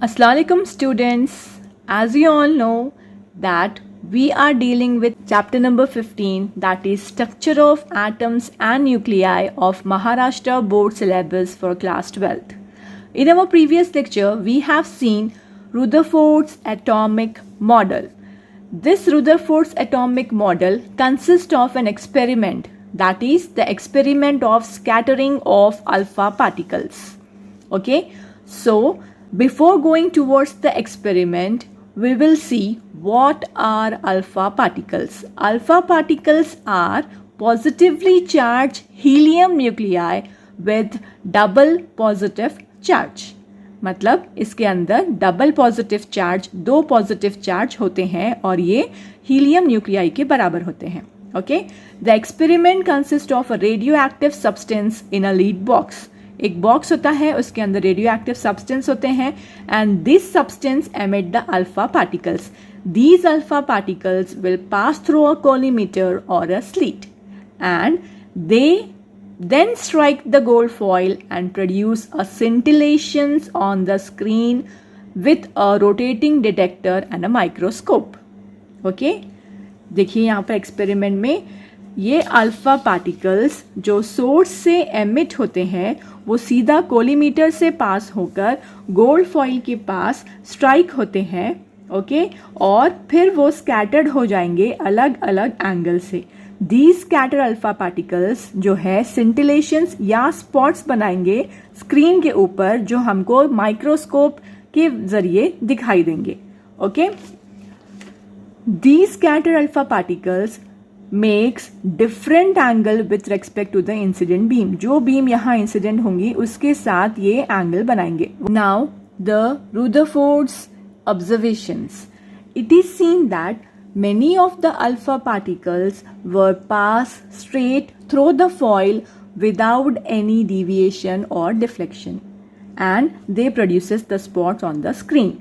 Assalamualaikum students. As you all know that we are dealing with chapter number 15, that is structure of atoms and nuclei of Maharashtra board syllabus for class 12th. In our previous lecture we have seen Rutherford's atomic model. This Rutherford's atomic model consists of an experiment, that is the experiment of scattering of alpha particles. Okay, so before going towards the experiment, we will see what are alpha particles. Alpha particles are positively charged helium nuclei with double positive charge. मतलब इसके अंदर double positive charge, दो positive charge होते हैं और ये helium nuclei के बराबर होते हैं. Okay, the experiment consist of a radio active substance in a lead box. एक बॉक्स होता है, उसके अंदर रेडियो एक्टिव सब्सटेंस होते हैं and this substance emit the alpha particles. These alpha particles will pass through a collimator और a slit and they then strike the gold foil and produce a scintillations on the screen with a rotating detector and a microscope. Okay, देखिए यहाँ पर experiment में ये alpha particles जो source से emit होते हैं वो सीधा कोलीमीटर से पास होकर गोल्ड फॉइल के पास स्ट्राइक होते हैं. ओके, और फिर वो स्कैटर्ड हो जाएंगे अलग अलग एंगल से. These scatter alpha particles जो है scintillations या स्पॉट्स बनाएंगे स्क्रीन के ऊपर जो हमको माइक्रोस्कोप के जरिए दिखाई देंगे. Okay, These scatter alpha particles makes different angle with respect to the incident beam. जो बीम यहाँ इंसिडेंट होंगी उसके साथ ये एंगल बनाएंगे. Now the Rutherford's observations. It is seen that many of the alpha particles were passed straight through the foil without any deviation or deflection and they produces the spots on the screen.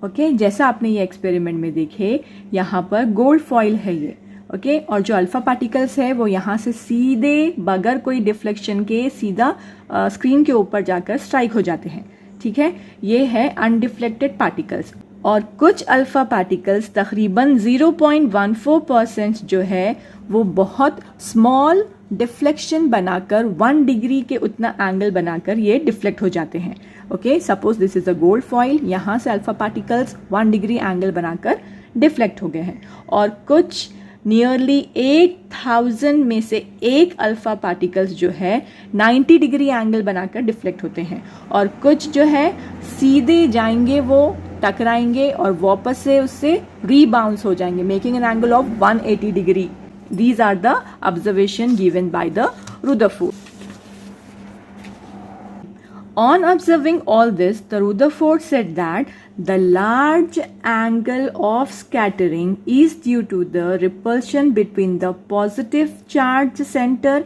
Okay, जैसा आपने ये experiment में देखे यहाँ पर gold foil है ये. Okay, और जो अल्फा पार्टिकल्स है वो यहाँ से सीधे बगैर कोई डिफ्लेक्शन के सीधा स्क्रीन के ऊपर जाकर स्ट्राइक हो जाते हैं. ठीक है, ये है अनडिफ्लेक्टेड पार्टिकल्स. और कुछ अल्फा पार्टिकल्स तकरीबन 0.14% जो है वो बहुत स्मॉल डिफ्लेक्शन बनाकर 1 डिग्री के उतना एंगल बनाकर ये डिफ्लेक्ट हो जाते हैं. Okay, suppose this is a gold foil, यहाँ से अल्फा पार्टिकल्स 1 डिग्री एंगल बनाकर डिफ्लेक्ट हो गए हैं. और कुछ नियरली 8000 में से एक अल्फा पार्टिकल्स जो है 90 डिग्री एंगल बनाकर डिफ्लेक्ट होते हैं. और कुछ जो है सीधे जाएंगे, वो टकराएंगे और वापस से उससे रीबाउंस हो जाएंगे, making an angle of 180 degree. These are the observation given by the Rutherford. On observing all this, the Rutherford said that the large angle of scattering is due to the repulsion between the positive charged center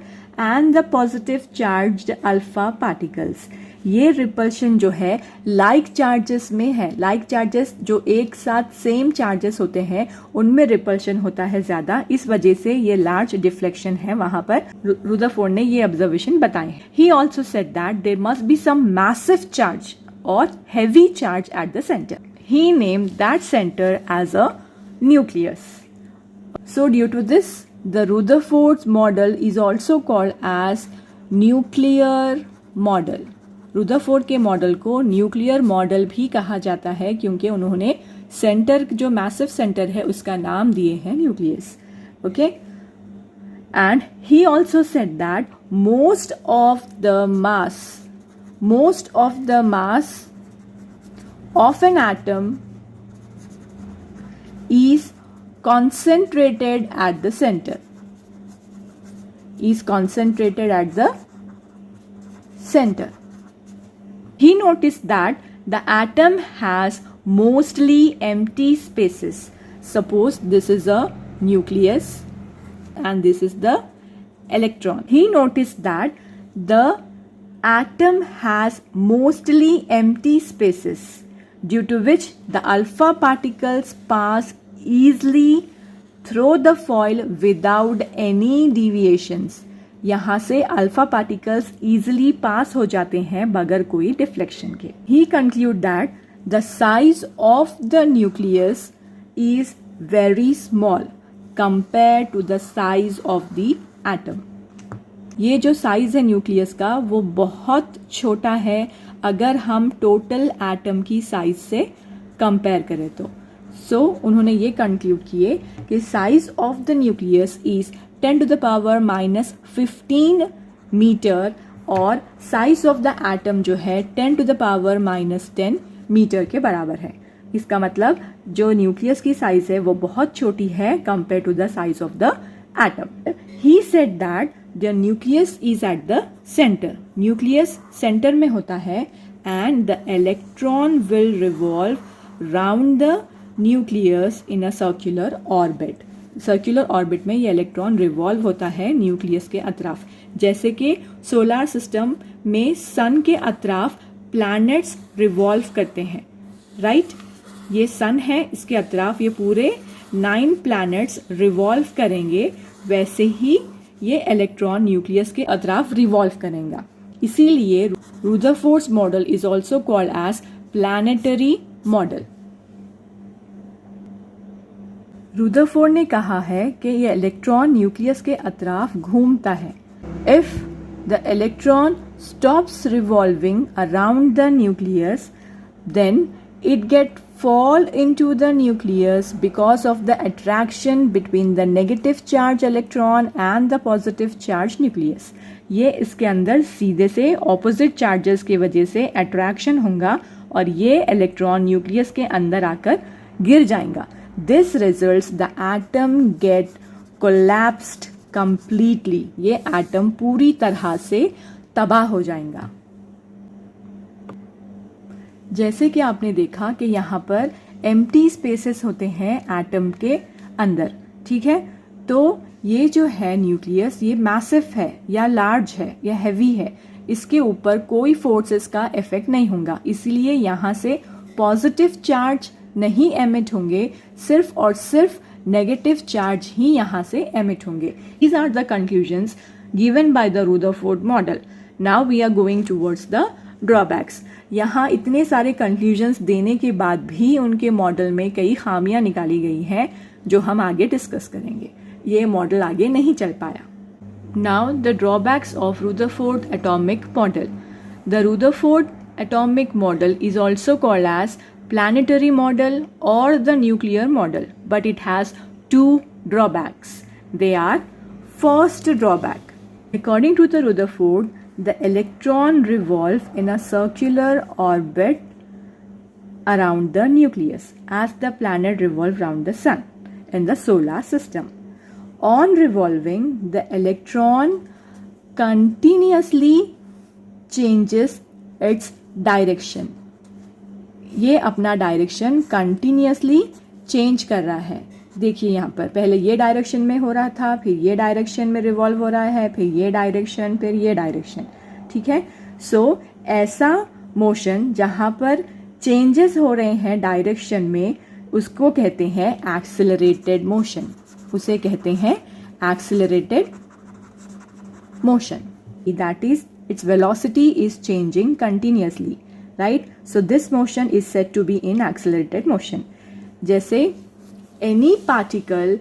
and the positive charged alpha particles. ये repulsion जो है like charges में है. Like charges जो एक साथ same charges होते हैं उनमें रिपल्शन होता है ज्यादा, इस वजह से ये लार्ज डिफ्लेक्शन है. वहां पर रुदरफोर्ड ने ये ऑब्जर्वेशन बताए. He also said that there must be some massive charge और heavy charge at the center. He named that center as a nucleus. So due to this, the Rutherford's model is also called as nuclear model. Rutherford के model को nuclear model भी कहा जाता है क्योंकि उन्होंने centre, जो मैसिव सेंटर है, उसका नाम दिए हैं nucleus. Okay, and he also said that most of the mass of an atom is concentrated at the center. He noticed that the atom has mostly empty spaces. Suppose this is a nucleus and this is the electron. He noticed that the atom has mostly empty spaces, due to which the alpha particles pass easily through the foil without any deviations. यहाँ से alpha particles easily pass हो जाते हैं बगैर कोई deflection के. He conclude that the size of the nucleus is very small compared to the size of the atom. ये जो साइज है न्यूक्लियस का वो बहुत छोटा है अगर हम टोटल एटम की साइज से कंपेयर करें तो. सो उन्होंने ये कंक्लूड किए कि size of the nucleus is 10 to the power minus 15 meter और साइज ऑफ द एटम जो है 10 to the power minus 10 meter के बराबर है. इसका मतलब जो न्यूक्लियस की साइज है वो बहुत छोटी है compare to the size of the atom. He said that the nucleus is at the centre. Nucleus centre में होता है and the electron will revolve round the nucleus in a circular orbit. Circular orbit में ये electron revolve होता है nucleus के अतराफ. जैसे कि सोलर सिस्टम में सन के अतराफ प्लैनेट्स रिवॉल्व करते हैं, राइट? ये सन है, इसके अतराफ ये पूरे 9 प्लैनेट्स रिवॉल्व करेंगे. वैसे ही ये इलेक्ट्रॉन न्यूक्लियस के अतराफ रिवॉल्व करेगा. इसीलिए Rutherford's model is also called as planetary model. Rutherford ने कहा है कि ये इलेक्ट्रॉन न्यूक्लियस के अतराफ घूमता है. If the electron stops revolving around the nucleus then it get fall into the nucleus because of the attraction between the negative charge electron and the positive charge nucleus. ये इसके अंदर सीधे से opposite charges की वजह से attraction होगा और ये इलेक्ट्रॉन न्यूक्लियस के अंदर आकर गिर जाएगा. This results the atom get collapsed completely. ये एटम पूरी तरह से तबाह हो जाएगा. जैसे कि आपने देखा कि यहाँ पर एम्प्टी स्पेसेस होते हैं एटम के अंदर, ठीक है? तो ये जो है न्यूक्लियस ये मैसिव है या लार्ज है या हैवी है. इसके ऊपर कोई फोर्सेस का इफेक्ट नहीं होगा, इसीलिए यहाँ से पॉजिटिव चार्ज नहीं एमिट होंगे, सिर्फ और सिर्फ नेगेटिव चार्ज ही यहाँ से एमिट होंगे. These are the conclusions given by the Rutherford model. Now we are going towards the drawbacks. यहाँ इतने सारे कंक्लूजन्स देने के बाद भी उनके मॉडल में कई खामियां निकाली गई हैं जो हम आगे डिस्कस करेंगे. ये मॉडल आगे नहीं चल पाया. Now the drawbacks of Rutherford atomic model. The Rutherford atomic model is also called as planetary model or the nuclear model, but it has 2 drawbacks. They are: first drawback, according to the Rutherford, the electron revolve in a circular orbit around the nucleus as the planet revolve around the sun in the solar system. On revolving, the electron continuously changes its direction. ये अपना direction continuously change कर रहा है. देखिए यहाँ पर पहले ये डायरेक्शन में हो रहा था, फिर ये डायरेक्शन में रिवॉल्व हो रहा है, फिर ये डायरेक्शन, फिर ये डायरेक्शन, ठीक है? सो ऐसा मोशन जहाँ पर चेंजेस हो रहे हैं डायरेक्शन में उसको कहते हैं एक्सेलरेटेड मोशन. उसे कहते हैं accelerated motion. That is its velocity is changing continuously, right? So this motion is said to be in accelerated motion. जैसे any particle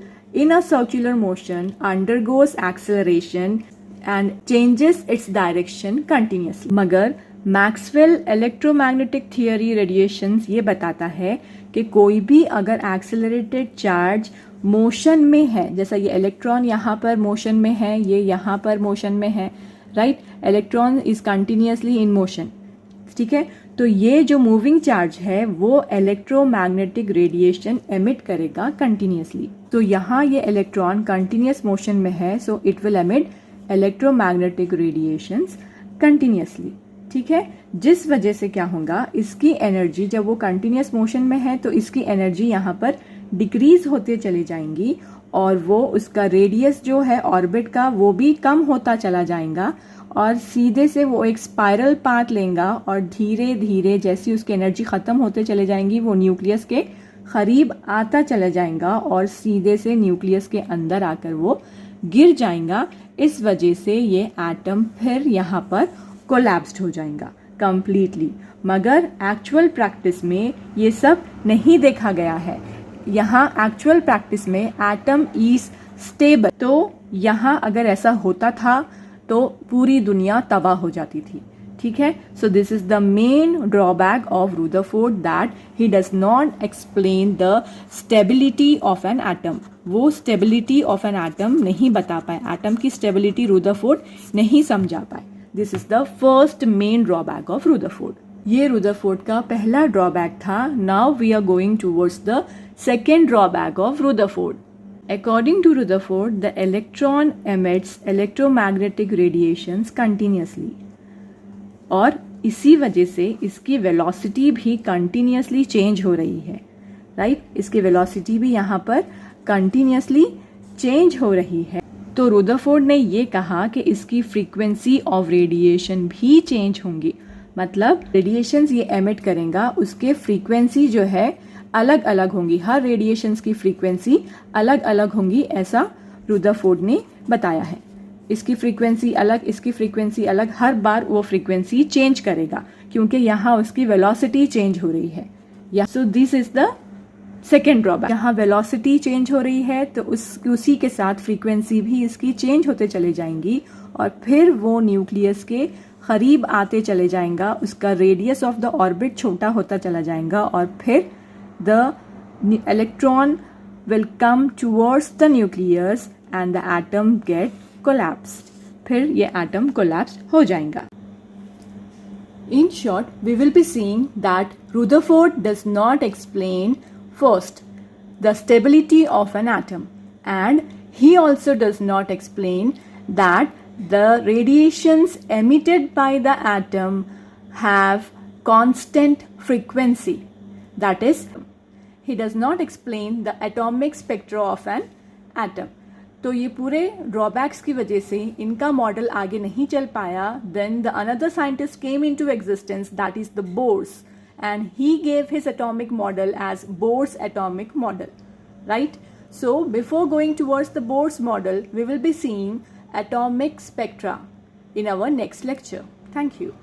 in a circular motion undergoes acceleration and changes its direction continuously. मगर Maxwell electromagnetic theory radiations ये बताता है कि कोई भी अगर accelerated charge motion में है, जैसा ये इलेक्ट्रॉन यहाँ पर मोशन में है, ये यहाँ पर मोशन में है, right? Electron is continuously in motion, ठीक है? तो ये जो मूविंग चार्ज है वो इलेक्ट्रोमैग्नेटिक रेडिएशन एमिट करेगा कंटिन्यूसली. तो यहाँ ये इलेक्ट्रॉन कंटिन्यूस मोशन में है, so it will emit electromagnetic radiations continuously, ठीक है? जिस वजह से क्या होगा, इसकी एनर्जी जब वो कंटिन्यूस मोशन में है तो इसकी एनर्जी यहाँ पर डिक्रीज होते चली जाएंगी और वो उसका रेडियस जो है ऑर्बिट का वो भी कम होता चला जाएगा और सीधे से वो एक स्पाइरल पाथ लेगा और धीरे धीरे जैसी उसकी एनर्जी खत्म होते चले जाएंगी वो न्यूक्लियस के करीब आता चला जाएगा और सीधे से न्यूक्लियस के अंदर आकर वो गिर जाएगा. इस वजह से ये एटम फिर यहाँ पर कोलैप्स्ड हो जाएगा. completely. मगर एक्चुअल प्रैक्टिस में ये सब नहीं देखा गया है. यहाँ एक्चुअल प्रैक्टिस में एटम इज स्टेबल. तो यहाँ अगर ऐसा होता था तो पूरी दुनिया तबाह हो जाती थी. ठीक है. So this is the main drawback of Rutherford, that he does not explain the stability of an atom. वो स्टेबिलिटी ऑफ एन एटम नहीं बता पाए. एटम की स्टेबिलिटी रुदरफोर्ड नहीं समझा पाए. This is the first main drawback of Rutherford. ये Rutherford का पहला ड्रॉबैक था. Now we are going towards the second drawback of Rutherford. According to Rutherford, the electron emits electromagnetic radiations continuously. और इसी वजह से इसकी वेलोसिटी भी कंटिन्यूसली चेंज हो रही है. राइट. इसकी वेलोसिटी भी यहाँ पर कंटिन्यूसली चेंज हो रही है. तो रुदरफोर्ड ने ये कहा कि इसकी फ्रीक्वेंसी ऑफ रेडिएशन भी चेंज होंगी. मतलब रेडिएशंस ये एमिट करेगा, उसके फ्रीक्वेंसी जो है अलग अलग होंगी. हर रेडिएशंस की फ्रीक्वेंसी अलग अलग होंगी, ऐसा रुदरफोर्ड ने बताया है. इसकी फ्रीक्वेंसी अलग, इसकी फ्रीक्वेंसी अलग, हर बार वो फ्रीक्वेंसी चेंज करेगा क्योंकि यहाँ उसकी वेलोसिटी चेंज हो रही है. So this is the second drawback. यहाँ वेलोसिटी चेंज हो रही है तो उसी के साथ फ्रीक्वेंसी भी इसकी चेंज होते चले जाएंगी और फिर वो न्यूक्लियस के करीब आते चले जाएगा. उसका रेडियस ऑफ द ऑर्बिट छोटा होता चला जाएगा और फिर the electron will come towards the nucleus and the atom get collapsed. फिर ये atom collapse हो जाएगा. In short, we will be seeing that Rutherford does not explain first the stability of an atom, and he also does not explain that the radiations emitted by the atom have constant frequency. That is, he does not explain the atomic spectra of an atom. तो ये पूरे drawbacks की वजह से इनका model आगे नहीं चल पाया. Then the another scientist came into existence, that is the Bohr's, and he gave his atomic model as Bohr's atomic model. Right? So before going towards the Bohr's model, we will be seeing atomic spectra in our next lecture. Thank you.